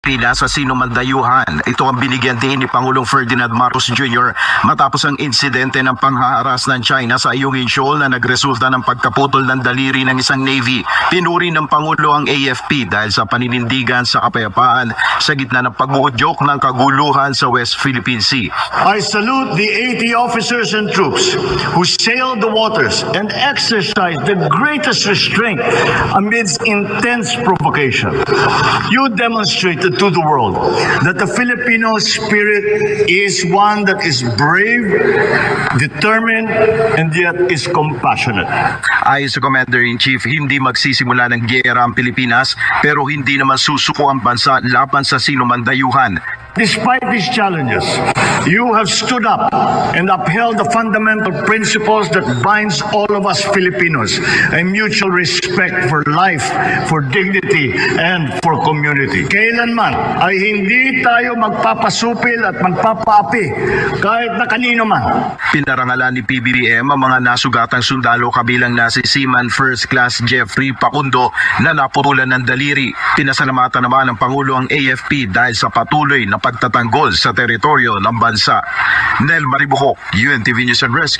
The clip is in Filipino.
Pilipinas sa sinumandayuhan. Ito ang binigyan din ni Pangulong Ferdinand Marcos Jr. matapos ang insidente ng panghaharas ng China sa Ayungin Shoal na nagresulta ng pagkaputol ng daliri ng isang Navy. Pinuri ng Pangulo ang AFP dahil sa paninindigan sa kapayapaan sa gitna ng pag-uudyok ng kaguluhan sa West Philippine Sea. I salute the 80 officers and troops who sailed the waters and exercised the greatest restraint amidst intense provocation. You demonstrated to the world that the Filipino spirit is one that is brave, determined, and yet is compassionate. Ayon sa Commander-in-Chief, hindi magsisimula ng giyera ang Pilipinas pero hindi naman susuko ang bansa laban sa sinumandayuhan. Despite these challenges, you have stood up and upheld the fundamental principles that binds all of us Filipinos, a mutual respect for life, for dignity, and for community. Kailanman ay hindi tayo magpapasupil at magpapaapi kahit na kanino man. Pinarangalan ni PBBM ang mga nasugatang sundalo kabilang na si Seaman First Class Jeffrey Pacundo na naputulan ng daliri. Pinasalamatan naman ng Pangulo ang AFP dahil sa patuloy na pagtatanggol sa teritoryo ng bansa. Nel Maribuhok, UNTV News and Rescue.